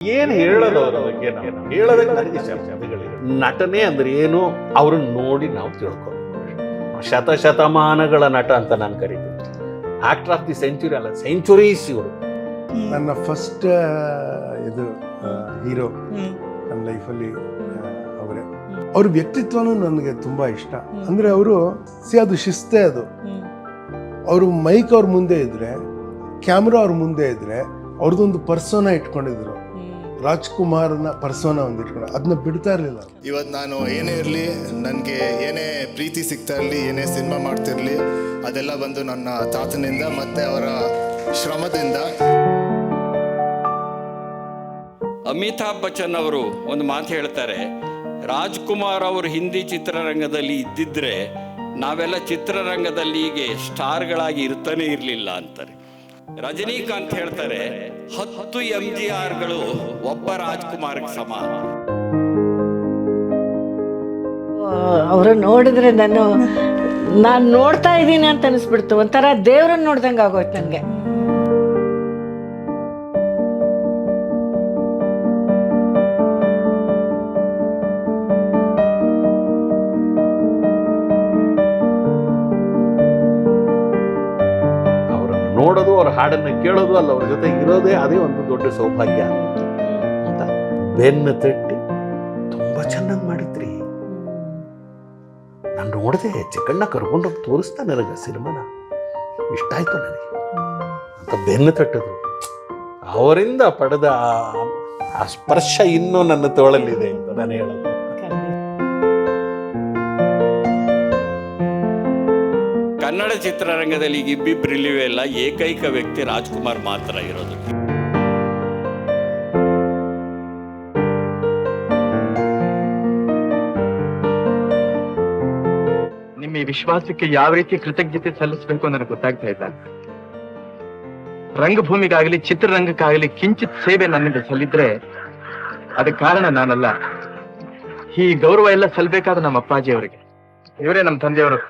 ಏನ್ ಹೇಳೋದು ಅವರ ಬಗ್ಗೆ ನಾವು ಹೇಳೋದಕ್ಕೆ ನನಗೆ ಶಬ್ದಗಳಿವೆ. ನಟನೆ ಅಂದ್ರೆ ಏನು ಅವ್ರನ್ನ ನೋಡಿ ನಾವು ತಿಳ್ಕೋಬೇಕು. ಶತಮಾನಗಳ ನಟ ಅಂತ ನಾನು ಕರಿತೀನಿ. ಆಕ್ಟರ್ ಆಫ್ ದಿ ಸೆಂಚುರಿ ಅಲ್ಲ, ಸೆಂಚುರೀಸ್ ಇವರು. ನನ್ನ ಫಸ್ಟ್ ಇದು ಹೀರೋ ನನ್ನ ಲೈಫಲ್ಲಿ ಅವರೇ. ಅವ್ರ ವ್ಯಕ್ತಿತ್ವನೂ ನನಗೆ ತುಂಬಾ ಇಷ್ಟ. ಅಂದ್ರೆ ಅವರು ಅದು ಶಿಸ್ತೇ. ಅದು ಅವರು ಮೈಕ್ ಅವ್ರ ಮುಂದೆ ಇದ್ರೆ, ಕ್ಯಾಮ್ರಾ ಅವ್ರ ಮುಂದೆ ಇದ್ರೆ ಅವ್ರದ್ದೊಂದು ಪರ್ಸೋನ ಇಟ್ಕೊಂಡಿದ್ರು. ರಾಜ್ಕುಮಾರ್ನ ಪರ್ಸೋನ ಒಂದು ಇಟ್ಕೊಂಡು ಅದನ್ನ ಬಿಡ್ತಾ ಇರಲಿಲ್ಲ. ಇವತ್ತು ನಾನು ಏನೇ ಇರಲಿ, ನನಗೆ ಏನೇ ಪ್ರೀತಿ ಸಿಗ್ತಾ ಇರಲಿ, ಏನೇ ಸಿನಿಮಾ ಮಾಡ್ತಿರ್ಲಿ, ಅದೆಲ್ಲ ಬಂದು ನನ್ನ ತಾತನಿಂದ ಮತ್ತೆ ಅವರ ಶ್ರಮದಿಂದ. ಅಮಿತಾಬ್ ಬಚ್ಚನ್ ಅವರು ಒಂದು ಮಾತು ಹೇಳ್ತಾರೆ, ರಾಜ್ಕುಮಾರ್ ಅವರು ಹಿಂದಿ ಚಿತ್ರರಂಗದಲ್ಲಿ ಇದ್ದಿದ್ರೆ ನಾವೆಲ್ಲ ಚಿತ್ರರಂಗದಲ್ಲಿ ಹೀಗೆ ಸ್ಟಾರ್ಗಳಾಗಿ ಇರ್ತಾನೆ ಇರಲಿಲ್ಲ ಅಂತಾರೆ. ರಜನಿಕಾಂತ್ ಹೇಳ್ತಾರೆ, 10 MGRಗಳು ಒಬ್ಬ ರಾಜ್ಕುಮಾರ್ಗೆ ಸಮ. ಅವ್ರನ್ನ ನೋಡಿದ್ರೆ ನಾನು ನೋಡ್ತಾ ಇದ್ದೀನಿ ಅಂತ ಅನಿಸ್ಬಿಡ್ತು. ಒಂಥರ ದೇವ್ರನ್ನ ನೋಡ್ದಂಗೆ ಆಗೋಯ್ತು ನನಗೆ. ನೋಡೋದು, ಅವ್ರ ಹಾಡನ್ನ ಕೇಳೋದು ಅಲ್ಲ, ಅವ್ರ ಜೊತೆ ಇರೋದೇ ಅದೇ ಒಂದು ದೊಡ್ಡ ಸೌಭಾಗ್ಯ ಅಂತ. ಬೆನ್ನು ತಟ್ಟಿ ತುಂಬಾ ಚೆನ್ನಾಗಿ ಮಾಡಿದ್ರಿ, ನಾನು ನೋಡಿದೆ, ಚಿಕ್ಕಣ್ಣ ಕರ್ಕೊಂಡೋಗಿ ತೋರಿಸ್ತಾ ನನಗೆ ಸಿನಿಮಾನ, ಇಷ್ಟ ಆಯ್ತು ನನಗೆ ಅಂತ ಬೆನ್ನು ತಟ್ಟಿದ್ರು. ಅವರಿಂದ ಪಡೆದ ಆ ಸ್ಪರ್ಶ ಇನ್ನೂ ನನ್ನ ತೋಳಲ್ಲಿದೆ ಅಂತ ನಾನು ಹೇಳೋದು. ಕನ್ನಡ ಚಿತ್ರರಂಗದಲ್ಲಿ ಈಗ ಇಬ್ಬಿಬ್ಬರಿಲ್ಲಿವೆ ಇಲ್ಲ, ಏಕೈಕ ವ್ಯಕ್ತಿ ರಾಜ್ಕುಮಾರ್ ಮಾತ್ರ ಇರೋದು. ನಿಮ್ಮ ಈ ವಿಶ್ವಾಸಕ್ಕೆ ಯಾವ ರೀತಿ ಕೃತಜ್ಞತೆ ಸಲ್ಲಿಸಬೇಕು ನನಗೆ ಗೊತ್ತಾಗ್ತಾ ಇಲ್ಲ. ರಂಗಭೂಮಿಗಾಗಲಿ ಚಿತ್ರರಂಗಕ್ಕಾಗಲಿ ಕಿಂಚಿತ್ ಸೇವೆ ನನ್ನಿಂದ ಸಲ್ಲಿದ್ರೆ ಅದಕ್ಕೆ ಕಾರಣ ನಾನಲ್ಲ. ಈ ಗೌರವ ಎಲ್ಲ ಸಲ್ಲಬೇಕಾದ ನಮ್ಮ ಅಪ್ಪಾಜಿ ಅವರಿಗೆ. ಇವರೇ ನಮ್ಮ ತಂದೆಯವರು.